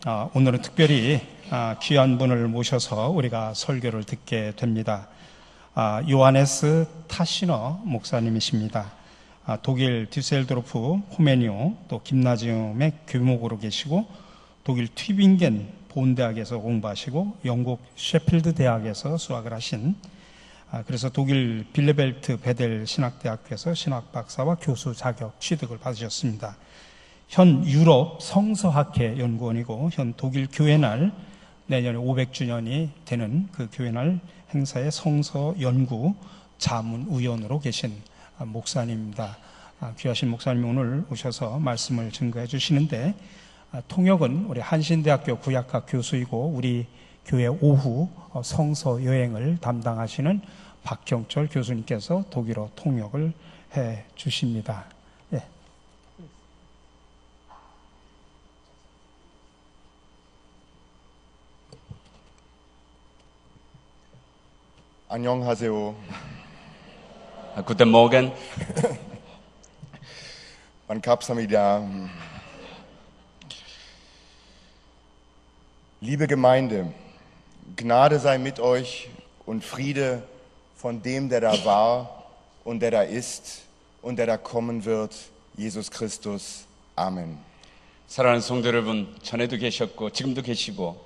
오늘은 특별히 귀한 분을 모셔서 우리가 설교를 듣게 됩니다. 요하네스 타시너 목사님이십니다. 독일 düsseldorf 호메니오 또 김나지움의 교목으로 계시고 독일 튜빙겐 본대학에서 공부하시고 영국 셰필드 대학에서 수학을 하신 그래서 독일 빌레벨트 베델 신학대학교에서 신학박사와 교수 자격 취득을 받으셨습니다. 현 유럽 성서학회 연구원이고 현 독일 교회날 내년에 500주년이 되는 그 교회날 행사의 성서 연구 자문위원으로 계신 목사님입니다. 귀하신 목사님이 오늘 오셔서 말씀을 증거해 주시는데 통역은 우리 한신대학교 구약학 교수이고 우리 교회 오후 성서 여행을 담당하시는 박경철 교수님께서 독일어 통역을 해 주십니다. 안녕하세요. Guten Morgen. 감사합니다. Liebe Gemeinde, Gnade sei mit euch und Friede von dem, der da war und der da ist und der da kommen wird, Jesus Christus. Amen. 사랑하는 성도 여러분, 전에도 계셨고 지금도 계시고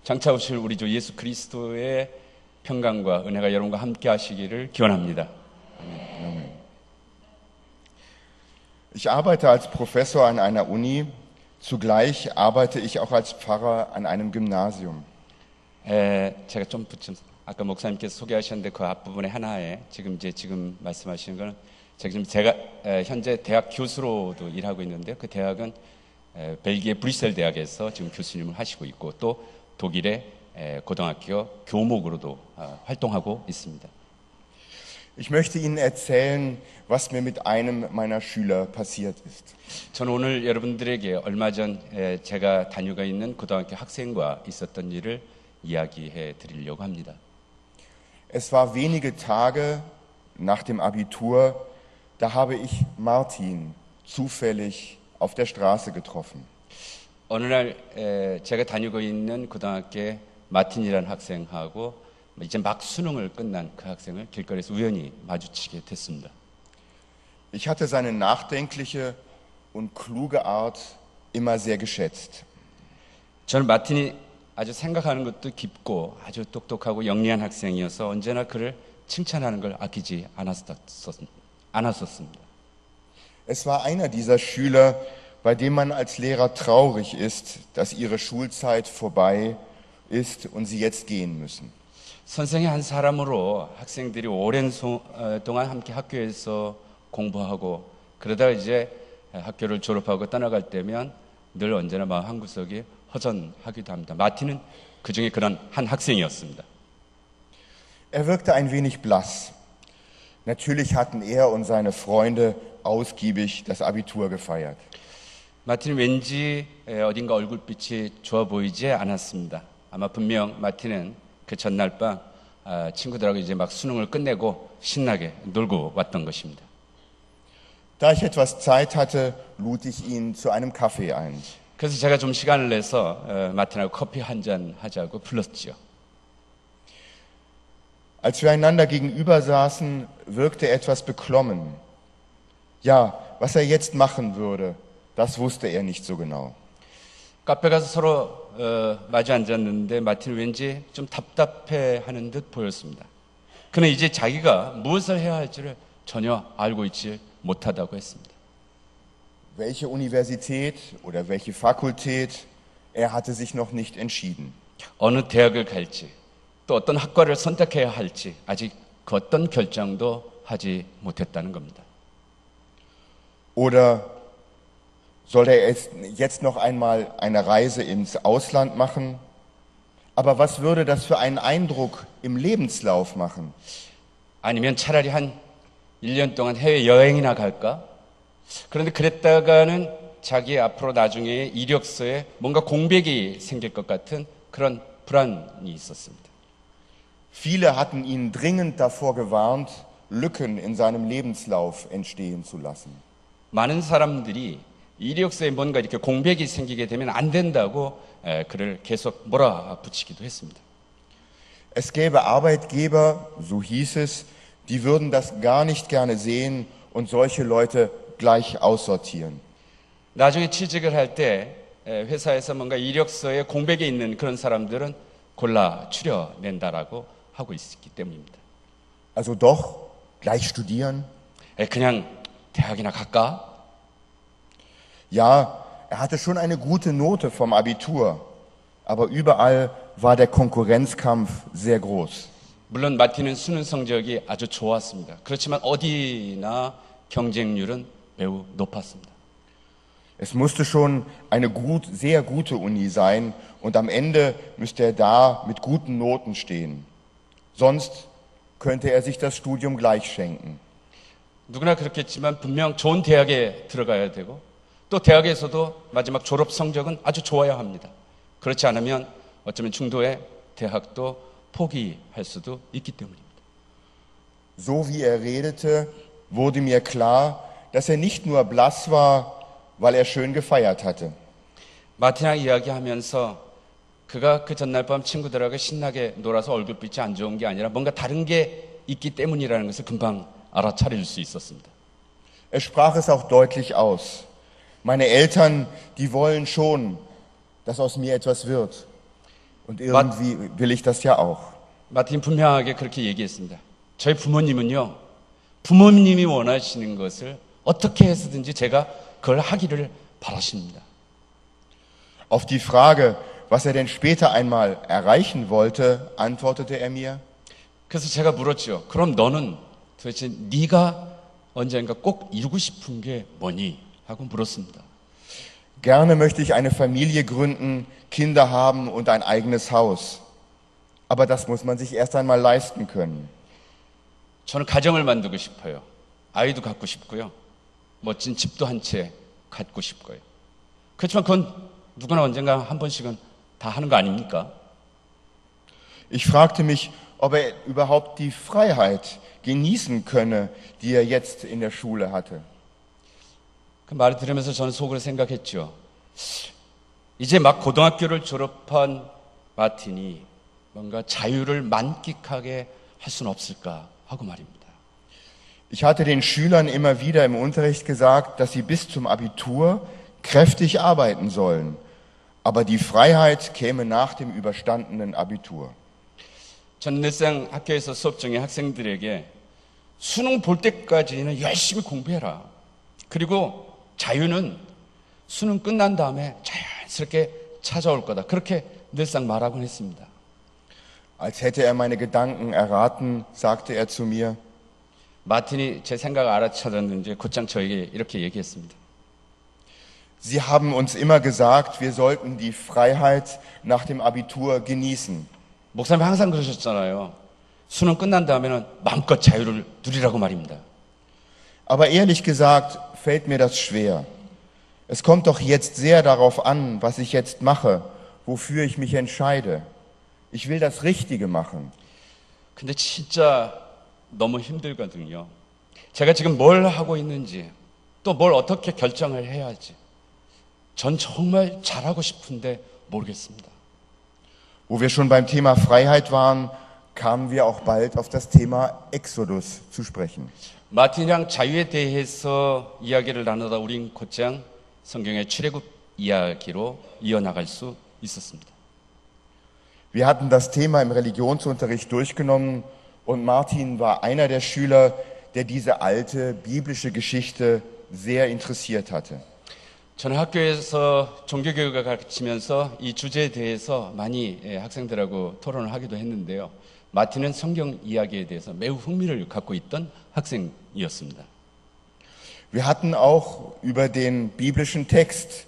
장차 오실 우리 주 예수 그리스도의 평강과 은혜가 여러분과 함께 하시기를 기원합니다. Amen. Ich arbeite als Professor an einer Uni, zugleich arbeite ich auch als Pfarrer an einem Gymnasium. 제가 좀 아까 목사님께서 소개하셨는데 그 앞부분에 하나에 지금 말씀하시는 거는 제가 현재 대학 교수로도 일하고 있는데요. 그 대학은 벨기에 브뤼셀 대학에서 지금 교수님을 하시고 있고 또 독일의 고등학교 교목으로도 활동하고 있습니다. Ich möchte Ihnen erzählen, was mir mit einem meiner Schüler passiert ist. 저는 오늘 여러분들에게 얼마 전 제가 다니고 있는 고등학교 학생과 있었던 일을 이야기해 드리려고 합니다. Es war wenige Tage nach dem Abitur, da habe ich Martin zufällig auf der Straße getroffen. 어느 날 제가 다니고 있는 고등학교에 마틴이라는 학생하고 이제 막 수능을 끝난 그 학생을 길거리에서 우연히 마주치게 됐습니다. Ich hatte seine nachdenkliche und kluge Art immer sehr geschätzt. 저는 마틴이 아주 생각하는 것도 깊고 아주 똑똑하고 영리한 학생이어서 언제나 그를 칭찬하는 걸 아끼지 않았었습니다. Es war einer dieser Schüler, bei dem man als Lehrer traurig ist, dass ihre Schulzeit vorbei ist und sie jetzt gehen müssen. 선생의 한 사람으로 학생들이 오랜 동안 함께 학교에서 공부하고 그러다가 이제 학교를 졸업하고 떠나갈 때면 늘 언제나 마음 한구석이 허전하기도 합니다. 마틴은 그 중에 그런 한 학생이었습니다. Er wirkte ein wenig blass. Natürlich hatten er und seine Freunde ausgiebig das Abitur gefeiert. 마틴은 왠지 어딘가 얼굴빛이 좋아 보이지 않았습니다. 아마 분명 마틴은 그 전날 밤 친구들하고 이제 막 수능을 끝내고 신나게 놀고 왔던 것입니다. Da ich etwas Zeit hatte, lud ich ihn zu einem Kaffee ein. 그래서 제가 좀 시간을 내서 마틴하고 커피 한잔 하자고 불렀지요. Als wir einander gegenüber saßen, wirkte er etwas beklommen. Ja, was er jetzt machen würde, das wusste er nicht so genau. 카페 가서 서로 마주 앉았는데 마틴은 왠지 좀 답답해하는 듯 보였습니다. 그는 이제 자기가 무엇을 해야 할지를 전혀 알고 있지 못하다고 했습니다. Welche Universität oder welche Fakultät, er hatte sich noch nicht entschieden. 어느 대학을 갈지 또 어떤 학과를 선택해야 할지 아직 그 어떤 결정도 하지 못했다는 겁니다. Oder soll er jetzt noch einmal eine Reise ins Ausland machen? Aber was würde das für einen Eindruck im Lebenslauf machen? 아니면 차라리 한 1년 동안 해외여행이나 갈까? 그런데 그랬다가는 자기 앞으로 나중에 이력서에 뭔가 공백이 생길 것 같은 그런 불안이 있었습니다. Viele hatten ihn dringend davor gewarnt, Lücken in seinem Lebenslauf entstehen zu lassen. 많은 사람들이 이력서에 뭔가 이렇게 공백이 생기게 되면 안 된다고 그를 계속 몰아붙이기도 했습니다. Es gäbe Arbeitgeber, so hieß es, die würden das gar nicht gerne sehen und solche Leute gleich aussortieren. 나중에 취직을 할 때 회사에서 뭔가 이력서에 공백이 있는 그런 사람들은 골라 추려낸다라고 하고 있기 때문입니다. Also doch gleich studieren? 그냥 대학이나 갈까? Ja, er hatte schon eine gute Note vom Abitur, aber überall war der Konkurrenzkampf sehr groß. 물론 마틴은 수능 성적이 아주 좋았습니다. 그렇지만 어디나 경쟁률은 매우 높았습니다. Es musste schon eine sehr gute Uni sein und am Ende müsste er da mit guten Noten stehen. Sonst könnte er sich das Studium gleich schenken. 누구나 그렇겠지만 분명 좋은 대학에 들어가야 되고 또 대학에서도 마지막 졸업 성적은 아주 좋아야 합니다. 그렇지 않으면 어쩌면 중도에 대학도 포기할 수도 있기 때문입니다. So wie er redete, wurde mir klar, dass er nicht nur blass war, weil er schön gefeiert hatte. 마틴이랑 이야기하면서 그가 그 전날 밤 친구들하고 신나게 놀아서 얼굴빛이 안 좋은 게 아니라 뭔가 다른 게 있기 때문이라는 것을 금방 알아차릴 수 있었습니다. Er sprach es auch deutlich aus. Meine Eltern, die wollen schon, dass aus mir etwas wird. Und irgendwie will ich das ja auch. 마틴 분명하게 그렇게 얘기했습니다. 저희 부모님은요, 부모님이 원하시는 것을 어떻게 해서든지 제가 그걸 하기를 바라십니다. Auf die Frage, was er denn später einmal erreichen wollte, antwortete er mir: 그래서 제가 물었죠. 그럼 너는 도대체 네가 언젠가 꼭 이루고 싶은 게 뭐니? 하고 물었습니다. Gerne möchte ich eine Familie gründen, Kinder haben und ein eigenes Haus. Aber das muss man sich erst einmal leisten können. 저는 가정을 만들고 싶어요. 아이도 갖고 싶고요. 멋진 집도 한 채 갖고 싶고요. 그렇지만 그건 누구나 언젠가 한 번씩은 다 하는 거 아닙니까? Ich fragte mich, ob er überhaupt die Freiheit genießen könne, die er jetzt in der Schule hatte. 그 말을 들으면서 저는 속으로 생각했죠. 이제 막 고등학교를 졸업한 마틴이 뭔가 자유를 만끽하게 할 수는 없을까 하고 말입니다. Ich hatte den Schülern immer wieder im Unterricht gesagt, dass sie bis zum Abitur kräftig arbeiten sollen. Aber die Freiheit käme nach dem überstandenen Abitur. 전 늘상 학교에서 수업 중에 학생들에게 수능 볼 때까지는 열심히 공부해라. 그리고 자유는 수능 끝난 다음에 자연스럽게 찾아올 거다. 그렇게 늘상 말하곤 했습니다. Als hätte er meine Gedanken erraten, sagte er zu mir: 마틴이 제 생각을 알아차렸는지 곧장 저에게 이렇게 얘기했습니다. Sie haben uns immer gesagt, wir sollten die Freiheit nach dem Abitur genießen. 목사님 항상 그러셨잖아요. 수능 끝난 다음에는 마음껏 자유를 누리라고 말입니다. Aber ehrlich gesagt fällt mir das schwer. Es kommt doch jetzt sehr darauf an, was ich jetzt mache, wofür ich mich entscheide. Ich will das Richtige machen. 근데 진짜 너무 힘들거든요. 제가 지금 뭘 하고 있는지 또 뭘 어떻게 결정을 해야 할지 전 정말 잘하고 싶은데 모르겠습니다. Wo wir schon beim Thema Freiheit waren, kamen wir auch bald auf das Thema Exodus zu sprechen. 마틴이랑 자유에 대해서 이야기를 나누다 우린 곧장 성경의 출애굽 이야기로 이어나갈 수 있었습니다. Wir hatten das Thema im Religionsunterricht durchgenommen und Martin war einer der Schüler, der diese alte biblische Geschichte sehr interessiert hatte. 저는 학교에서 종교교육을 가르치면서 이 주제에 대해서 많이 학생들하고 토론을 하기도 했는데요. 마틴은 성경 이야기에 대해서 매우 흥미를 갖고 있던 학생이었습니다. Wir hatten auch über den biblischen Text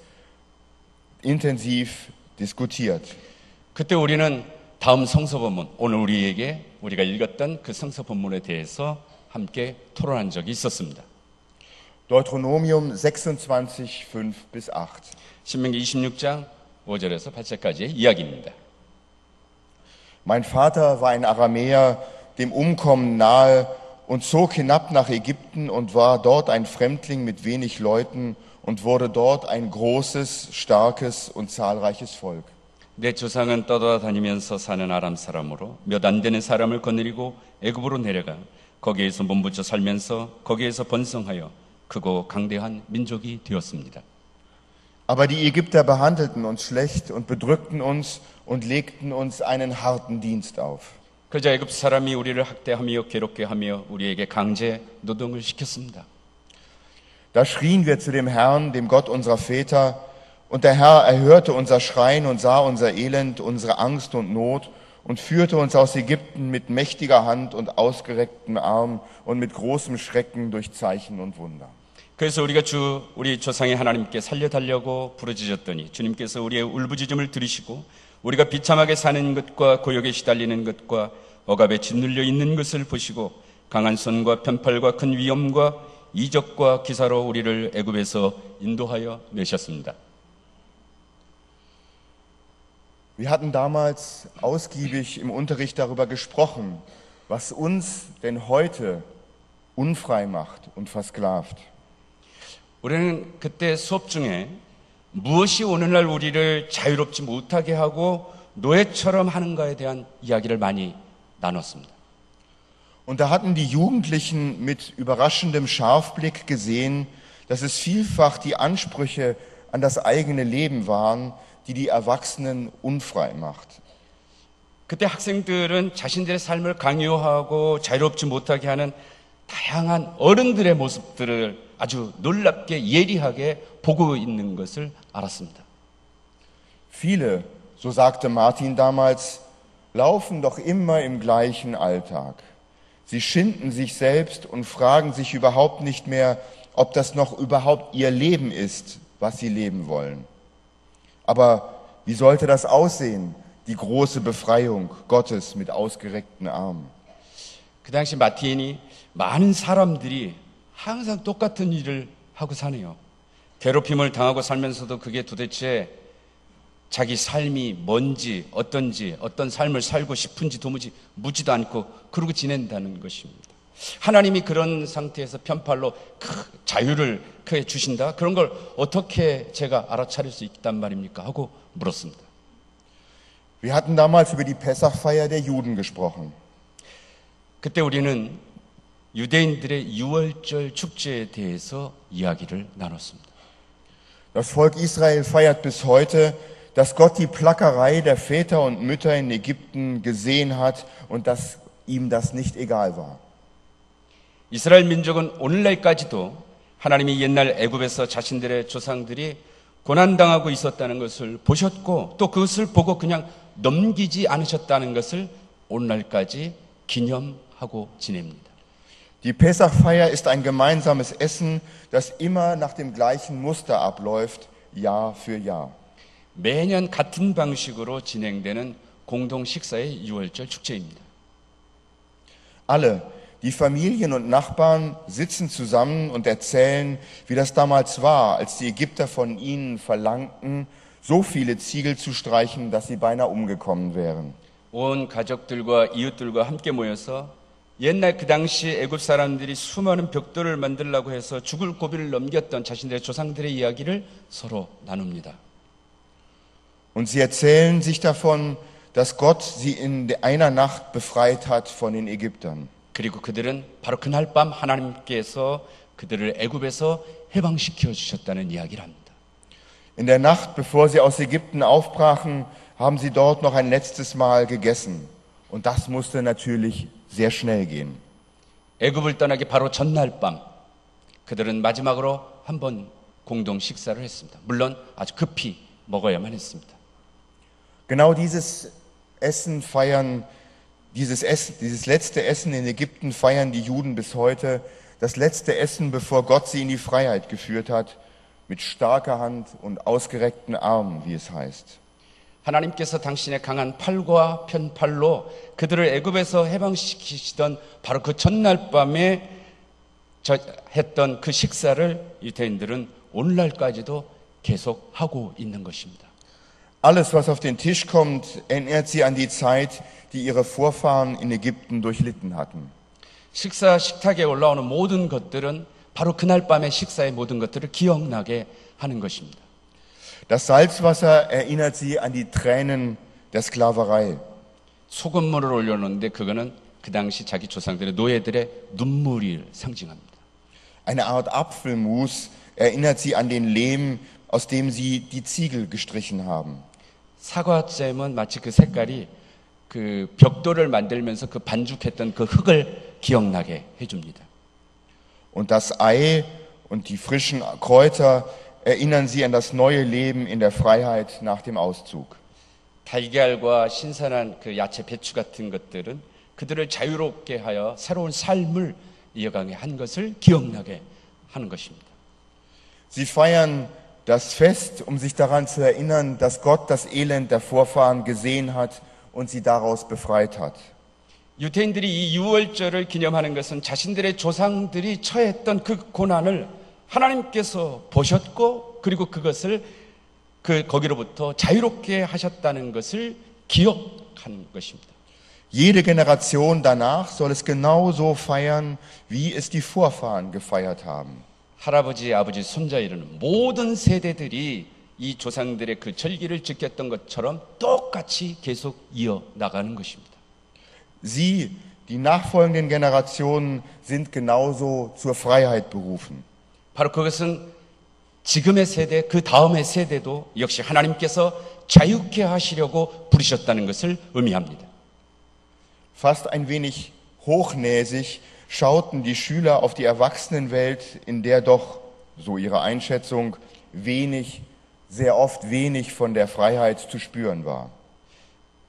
intensiv diskutiert. 그때 우리는 다음 성서 본문, 오늘 우리가 읽었던 그 성서 본문에 대해서 함께 토론한 적이 있었습니다. Deuteronomium 26, 5 bis 8. 신명기 26장 5절에서 8절까지의 이야기입니다. Mein Vater war ein Aramäer, dem Umkommen nahe, und zog hinab nach Ägypten und war dort ein Fremdling mit wenig Leuten und wurde dort ein großes, starkes und zahlreiches Volk. 내 조상은 떠돌아다니면서 사는 아람 사람으로 몇 안 되는 사람을 거느리고 애굽으로 내려가 거기에서 몸부쳐 살면서 거기에서 번성하여 크고 강대한 민족이 되었습니다. Aber die Ägypter behandelten uns schlecht und bedrückten uns und legten uns einen harten Dienst auf. 그저 애굽 사람이 우리를 학대하며 괴롭게 하며 우리에게 강제 노동을 시켰습니다. Da schrien wir zu dem Herrn, dem Gott unserer Väter, und der Herr erhörte unser Schreien und sah unser Elend, unsere Angst und Not und führte uns aus Ägypten mit mächtiger Hand und ausgerecktem Arm und mit großem Schrecken durch Zeichen und Wunder. 그래서 우리가 우리 조상의 하나님께 살려달라고 부르짖었더니 주님께서 우리의 울부짖음을 들으시고 우리가 비참하게 사는 것과 고역에 시달리는 것과 억압에 짓눌려 있는 것을 보시고 강한 손과 편팔과 큰 위엄과 이적과 기사로 우리를 애굽에서 인도하여 내셨습니다. Wir hatten damals ausgiebig im Unterricht darüber gesprochen, was uns denn heute unfrei macht und versklavt. 우리는 그때 수업 중에 무엇이 오늘날 우리를 자유롭지 못하게 하고 노예처럼 하는가에 대한 이야기를 많이 나눴습니다. Und da hatten die Jugendlichen mit überraschendem Scharfblick gesehen, dass es vielfach die Ansprüche an das eigene Leben waren, die die Erwachsenen unfrei macht. 그때 학생들은 자신들의 삶을 강요하고 자유롭지 못하게 하는 다양한 어른들의 모습들을 아주 놀랍게 예리하게 보고 있는 것을 알았습니다. Viele, so sagte Martin damals, laufen doch immer im gleichen Alltag. Sie schinden sich selbst und fragen sich überhaupt nicht mehr, ob das noch überhaupt ihr Leben ist, was sie leben wollen. Aber wie sollte das aussehen, die große Befreiung Gottes mit ausgereckten Armen? 그 당시 마틴이 많은 사람들이 항상 똑같은 일을 하고 사네요. 괴롭힘을 당하고 살면서도 그게 도대체 자기 삶이 뭔지 어떤지 어떤 삶을 살고 싶은지 도무지 묻지도 않고 그러고 지낸다는 것입니다. 하나님이 그런 상태에서 편팔로 자유를 크게 주신다? 그런 걸 어떻게 제가 알아차릴 수 있단 말입니까? 하고 물었습니다. Wir hatten damals über die Pessachfeier der Juden gesprochen. 그때 우리는 유대인들의 유월절 축제에 대해서 이야기를 나눴습니다. Das Volk Israel feiert bis heute, dass Gott die Plackerei der Väter und Mütter in Ägypten gesehen hat und dass ihm das nicht egal war. 이스라엘 민족은 오늘날까지도 하나님이 옛날 애굽에서 자신들의 조상들이 고난당하고 있었다는 것을 보셨고 또 그것을 보고 그냥 넘기지 않으셨다는 것을 오늘날까지 기념하고 지냅니다. Die Pessachfeier ist ein gemeinsames Essen, das immer nach dem gleichen Muster abläuft, Jahr für Jahr. 매년 같은 방식으로 진행되는 공동 식사의 유월절 축제입니다. Alle, die Familien und Nachbarn sitzen zusammen und erzählen, wie das damals war, als die Ägypter von ihnen verlangten, so viele Ziegel zu streichen, dass sie beinahe umgekommen wären. 온 가족들과 이웃들과 함께 모여서 옛날 그 당시 애굽 사람들이 수많은 벽돌을 만들려고 해서 죽을 고비를 넘겼던 자신들의 조상들의 이야기를 서로 나눕니다. Und sie erzählen sich davon, dass Gott sie in einer Nacht befreit hat von den Ägyptern. 그리고 그들은 바로 그날 밤 하나님께서 그들을 애굽에서 해방시켜 주셨다는 이야기를 합니다. In der Nacht, bevor sie aus Ägypten aufbrachen, haben sie dort noch ein letztes Mal gegessen. Und das musste natürlich sehr schnell gehen. 애굽을 떠나기 바로 전날 밤 그들은 마지막으로 한 번 공동 식사를 했습니다. 물론 아주 급히 먹어야만 했습니다. Genau dieses Essen feiern, dieses letzte Essen in Ägypten feiern die Juden bis heute. Das letzte Essen, bevor Gott sie in die Freiheit geführt hat, mit starker Hand und ausgereckten Armen, wie es heißt. 하나님께서 당신의 강한 팔과 편팔로 그들을 애굽에서 해방시키시던 바로 그 전날 밤에 했던 그 식사를 유대인들은 오늘날까지도 계속하고 있는 것입니다. Alles, was auf den Tisch kommt, erinnert sie an die Zeit, die ihre Vorfahren in Ägypten durchlitten hatten. 식사 식탁에 올라오는 모든 것들은 바로 그날 밤의 식사의 모든 것들을 기억나게 하는 것입니다. Das Salzwasser erinnert sie an die Tränen der Sklaverei. 소금물을 올려놓는데 그거는 그 당시 자기 조상들의 노예들의 눈물을 상징합니다. Eine Art Apfelmus erinnert sie an den Lehm, aus dem sie die Ziegel gestrichen haben. 사과잼은 마치 그 색깔이 그 벽돌을 만들면서 그 반죽했던 그 흙을 기억나게 해줍니다. Und das Ei und die frischen Kräuter erinnern sie an das neue Leben in der Freiheit nach dem Auszug. 달걀과 신선한 그 야채, 배추 같은 것들은 그들을 자유롭게 하여 새로운 삶을 이어가게 한 것을 기억나게 하는 것입니다. Sie feiern das Fest, um sich daran zu erinnern, dass Gott das Elend der Vorfahren gesehen hat und sie daraus befreit hat. 유대인들이 이 유월절을 기념하는 것은 자신들의 조상들이 처했던 그 고난을 하나님께서 보셨고 그리고 그것을 거기로부터 자유롭게 하셨다는 것을 기억하는 것입니다. Jede Generation danach soll es genauso feiern, wie es die Vorfahren gefeiert haben. 할아버지, 아버지, 손자 이르는 모든 세대들이 이 조상들의 그 절기를 지켰던 것처럼 똑같이 계속 이어 나가는 것입니다. Sie, die nachfolgenden Generationen, sind genauso zur Freiheit berufen. 바로 그것은 지금의 세대, 그 다음의 세대도 역시 하나님께서 자유케 하시려고 부르셨다는 것을 의미합니다. Fast ein wenig hochnäsig schauten die Schüler auf die Erwachsenenwelt, in der doch, so ihre Einschätzung, sehr oft wenig von der Freiheit zu spüren war.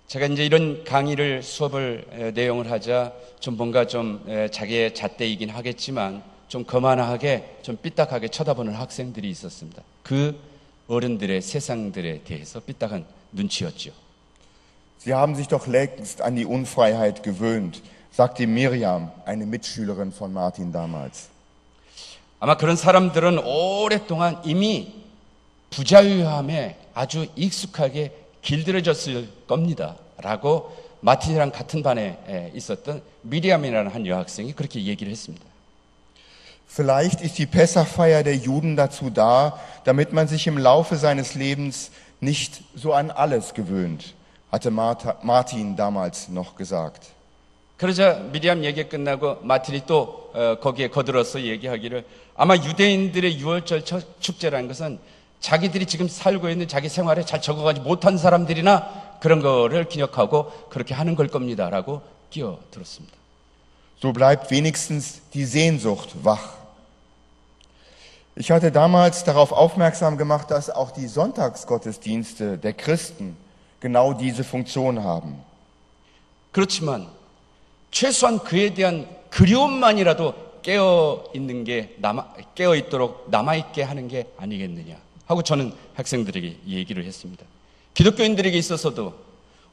제가 이제 이런 강의를 수업을 내용을 하자 좀 뭔가 좀 자기의 잣대이긴 하겠지만 좀 거만하게 좀 삐딱하게 쳐다보는 학생들이 있었습니다. 그 어른들의 세상들에 대해서 삐딱한 눈치였죠. Sie haben sich doch längst an die Unfreiheit gewöhnt, sagte Miriam, eine Mitschülerin von Martin damals. 아마 그런 사람들은 오랫동안 이미 부자유함에 아주 익숙하게 길들여졌을 겁니다. 라고 마틴이랑 같은 반에 있었던 미리암이라는 한 여학생이 그렇게 얘기를 했습니다. Vielleicht ist die Pessachfeier der Juden dazu da, damit man sich im Laufe seines Lebens nicht so an alles gewöhnt, hatte Martin damals noch gesagt. 그러자 미리암 얘기 끝나고 마틴이 또 거기에 거들어서 얘기하기를 아마 유대인들의 유월절 축제라는 것은 자기들이 지금 살고 있는 자기 생활에 잘 적응하지 못한 사람들이나 그런 거를 기억하고 그렇게 하는 걸 겁니다라고 끼어들었습니다. So bleibt wenigstens die Sehnsucht wach. Ich hatte damals darauf aufmerksam gemacht, dass auch die Sonntagsgottesdienste der Christen genau diese Funktion haben. 그렇지만 최소한 그에 대한 그리움만이라도 깨어 있도록 남아 있게 하는 게 아니겠느냐 하고 저는 학생들에게 얘기를 했습니다. 기독교인들에게 있어서도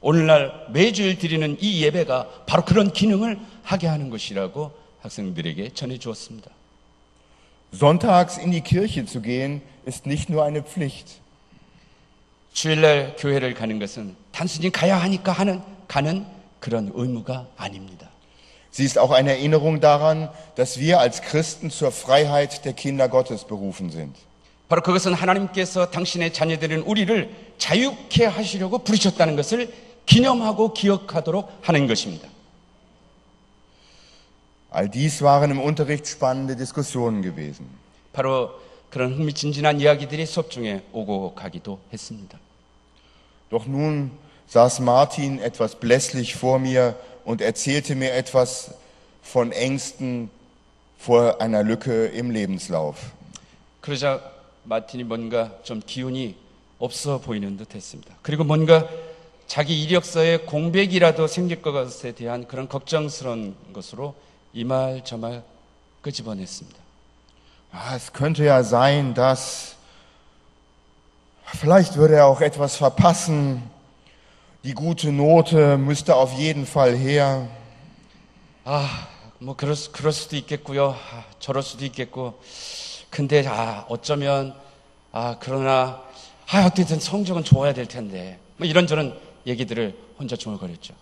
오늘날 매주일 드리는 이 예배가 바로 그런 기능을 하게 하는 것이라고 학생들에게 전해 주었습니다. Sonntags in die Kirche zu gehen, ist nicht nur eine Pflicht. 주일날 교회를 가는 것은 단순히 가야 하니까 가는 그런 의무가 아닙니다. Sie ist auch eine Erinnerung daran, dass wir als Christen zur Freiheit der Kinder Gottes berufen sind. 바로 그것은 하나님께서 당신의 자녀들인 우리를 자유케 하시려고 부르셨다는 것을 기념하고 기억하도록 하는 것입니다. All dies waren im Unterricht spannende Diskussionen gewesen. 바로 그런 흥미진진한 이야기들이 수업 중에 오고 가기도 했습니다. Doch nun saß Martin etwas blässlich vor mir und erzählte mir etwas von Ängsten vor einer Lücke im Lebenslauf. 그러자 마틴이 뭔가 좀 기운이 없어 보이는 듯 했습니다. 그리고 뭔가 자기 이력서에 공백이라도 생길 것에 대한 그런 걱정스러운 것으로 이 말 저 말 끄집어냈습니다. Es könnte ja sein, dass vielleicht würde er auch etwas verpassen. Die gute Note müsste auf jeden Fall her. 뭐 그럴 수도 있겠고요. 저럴 수도 있겠고. 근데 어쩌면 그러나 어쨌든 성적은 좋아야 될 텐데. 뭐 이런저런 얘기들을 혼자 중얼거렸죠.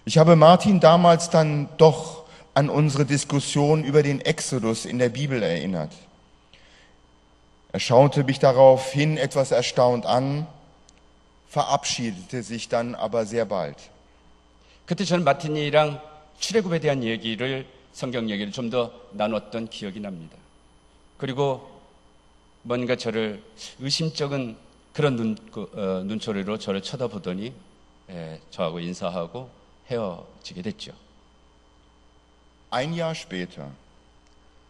Ich habe Martin damals dann doch an unsere Diskussion über den Exodus in der Bibel erinnert. Er schaute mich daraufhin etwas erstaunt an, verabschiedete sich dann aber sehr bald. 그때 저는 마틴이랑 출애굽에 대한 얘기를 성경 얘기를 좀 더 나눴던 기억이 납니다. 그리고 뭔가 저를 의심쩍은 그런 눈초리로 저를 쳐다보더니 저하고 인사하고 헤어지게 됐죠. Ein Jahr später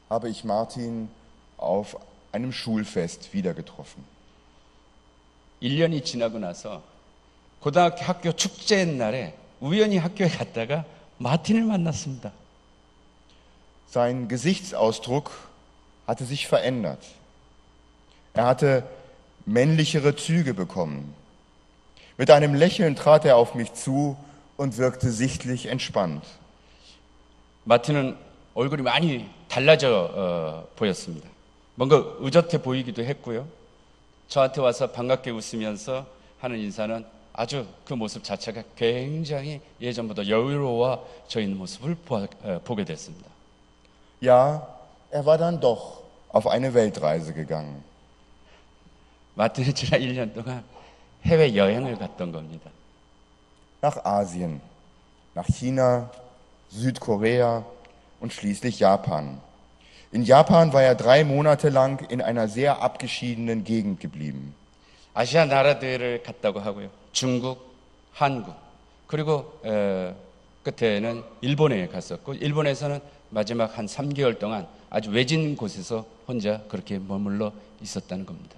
habe ich Martin auf einem Schulfest wieder getroffen. 1년이 지나고 나서 고등학교 학교 축제 날에 우연히 학교에 갔다가 마틴을 만났습니다. Sein Gesichtsausdruck hatte sich verändert. Er hatte männlichere Züge bekommen. Mit einem Lächeln trat er auf mich zu und wirkte sichtlich entspannt. 마틴은 얼굴이 많이 달라져 보였습니다. 뭔가 의젓해 보이기도 했고요. 저한테 와서 반갑게 웃으면서 하는 인사는 아주 그 모습 자체가 굉장히 예전보다 여유로워져 있는 모습을 보게 됐습니다. Ja, er war dann doch auf eine Weltreise gegangen. 마틴은 지난 1년 동안 해외 여행을 갔던 겁니다. Nach Asien, nach China, Südkorea und schließlich Japan. In Japan war er 3 Monate lang in einer sehr abgeschiedenen Gegend geblieben. 아시아 나라들을 갔다고 하고요. 중국, 한국, 그리고 끝에는 일본에 갔었고 일본에서는 마지막 한 3개월 동안 아주 외진 곳에서 혼자 그렇게 머물러 있었다는 겁니다.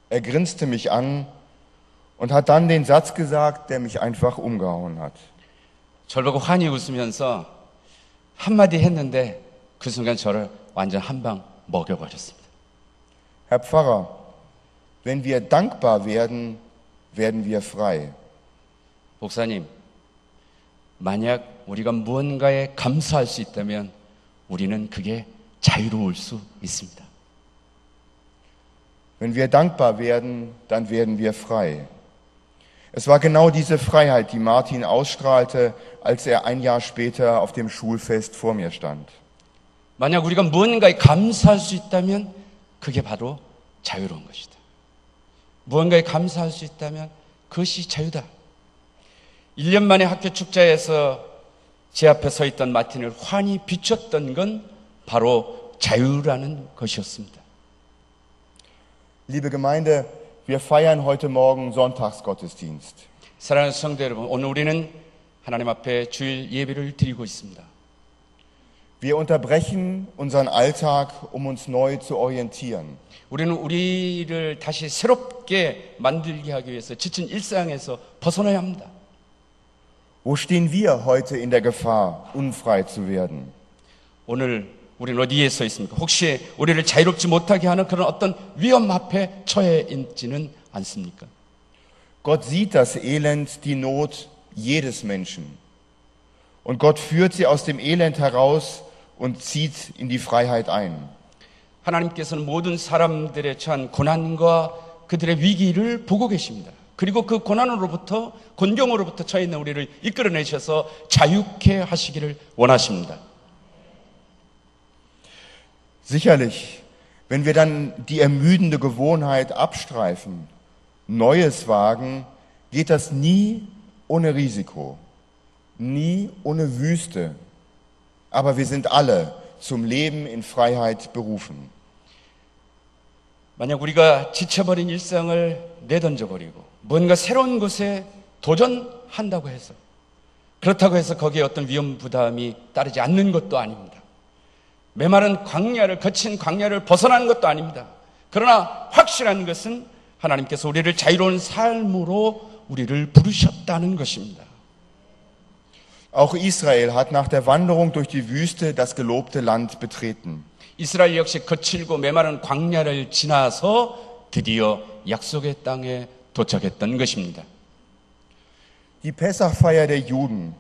Er grinste mich an und hat dann den Satz gesagt, der mich einfach umgehauen hat. 저를 보고 환히 웃으면서 한마디 했는데 그 순간 저를 완전 한 방 먹여버렸습니다. Herr Pfarrer, wenn wir dankbar werden, werden wir frei. 목사님, 만약 우리가 무언가에 감사할 수 있다면 우리는 그게 자유로울 수 있습니다. Wenn wir dankbar werden, dann werden wir frei. Es war genau diese Freiheit, die Martin ausstrahlte, als er ein Jahr später auf dem Schulfest vor mir stand. 만약 우리가 무언가에 감사할 수 있다면 그게 바로 자유로운 것이다. 무언가에 감사할 수 있다면 그것이 자유다. 1년 만에 학교 축제에서 제 앞에 서 있던 마틴을 환히 비췄던 건 바로 자유라는 것이었습니다. Liebe Gemeinde, wir feiern heute Morgen Sonntagsgottesdienst. 사랑하는 성도 여러분, 오늘 우리는 하나님 앞에 주일 예배를 드리고 있습니다. Wir unterbrechen unseren Alltag, um uns neu zu orientieren. 우리는 우리를 다시 새롭게 만들게 하기 위해서 지친 일상에서 벗어나야 합니다. Wo stehen wir heute in der Gefahr, unfrei zu werden? 오늘 우리는 어디에 서 있습니까? 혹시 우리를 자유롭지 못하게 하는 그런 어떤 위험 앞에 처해 있지는 않습니까? Gott sieht das Elend, die Not jedes Menschen. Und Gott führt sie aus dem Elend heraus und zieht in die Freiheit ein. 하나님께서는 모든 사람들의 처한 고난과 그들의 위기를 보고 계십니다. 그리고 그 고난으로부터 곤경으로부터 처해 있는 우리를 이끌어내셔서 자유케 하시기를 원하십니다. Sicherlich, wenn wir dann die ermüdende Gewohnheit abstreifen, Neues wagen, geht das nie ohne Risiko, nie ohne Wüste. Aber wir sind alle zum Leben in Freiheit berufen. 만약 우리가 지쳐버린 일상을 내던져버리고 뭔가 새로운 것에 도전한다고 해서 그렇다고 해서 거기에 어떤 위험 부담이 따르지 않는 것도 아닙니다. 메마른 광야를 거친 광야를 벗어나는 것도 아닙니다. 그러나 확실한 것은 하나님께서 우리를 자유로운 삶으로 우리를 부르셨다는 것입니다. Auch Israel hat nach der Wanderung durch die Wüste das gelobte Land betreten. 이스라엘 역시 거칠고 메마른 광야를 지나서 드디어 약속의 땅에 도착했던 것입니다. Die Pessachfeier der Juden,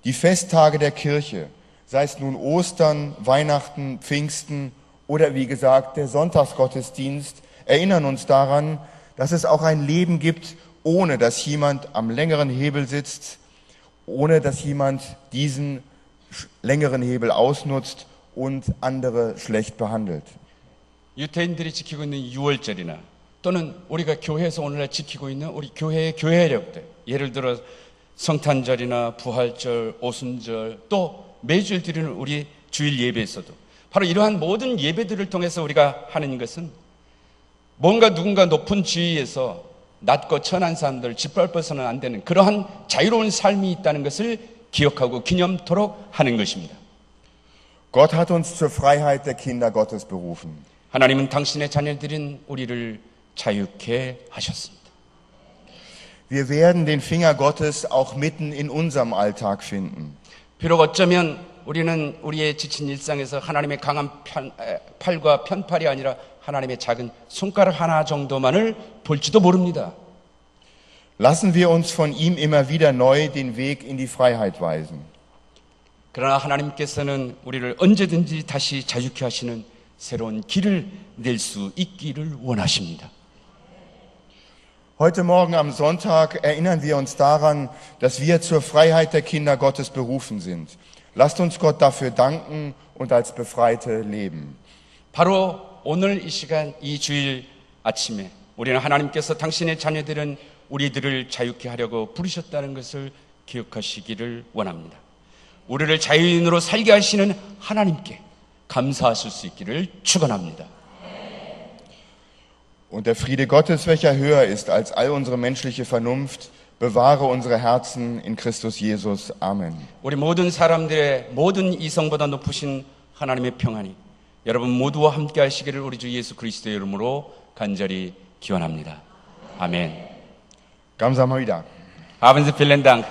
die Festtage der Kirche, sei es nun Ostern, Weihnachten, Pfingsten oder wie gesagt der Sonntagsgottesdienst, erinnern uns daran, dass es auch ein Leben gibt, ohne dass jemand am längeren Hebel sitzt, ohne dass jemand diesen längeren Hebel ausnutzt und andere schlecht behandelt. 유대인들이 지키고 있는 유월절이나 또는 우리가 교회에서 오늘날 지키고 있는 우리 교회의 교회력들, 예를 들어 성탄절이나 부활절, 오순절, 또 매주일 드리는 우리 주일 예배에서도 바로 이러한 모든 예배들을 통해서 우리가 하는 것은 뭔가 누군가 높은 지위에서 낮고 천한 사람들을 짓밟아서는 안 되는 그러한 자유로운 삶이 있다는 것을 기억하고 기념토록 하는 것입니다. Gott hat uns zur Freiheit der Kinder Gottes berufen. 하나님은 당신의 자녀들인 우리를 자유케 하셨습니다. Wir werden den Finger Gottes auch mitten in unserem Alltag finden. 비록 어쩌면 우리는 우리의 지친 일상에서 하나님의 강한 팔과 편팔이 아니라 하나님의 작은 손가락 하나 정도만을 볼지도 모릅니다. Lassen wir uns von ihm immer wieder neu den Weg in die Freiheit weisen. 그러나 하나님께서는 우리를 언제든지 다시 자유케 하시는 새로운 길을 낼 수 있기를 원하십니다. Heute Morgen am Sonntag erinnern wir uns daran, dass wir zur Freiheit der Kinder Gottes berufen sind. Lasst uns Gott dafür danken und als Befreite leben. 바로 오늘 이 시간, 이 주일 아침에 우리는 하나님께서 당신의 자녀들은 우리들을 자유케 하려고 부르셨다는 것을 기억하시기를 원합니다. 우리를 자유인으로 살게 하시는 하나님께 감사하실 수 있기를 축원합니다. Und der Friede Gottes, welcher höher ist als all unsere menschliche Vernunft, bewahre unsere Herzen in Christus Jesus. Amen. 우리 모든 사람들의 모든 이성보다 높으신 하나님의 평안이 여러분 모두와 함께 하시기를 우리 주 예수 그리스도의 이름으로 간절히 기원합니다. 아멘. Gamsahamnida. Haben Sie vielen Dank.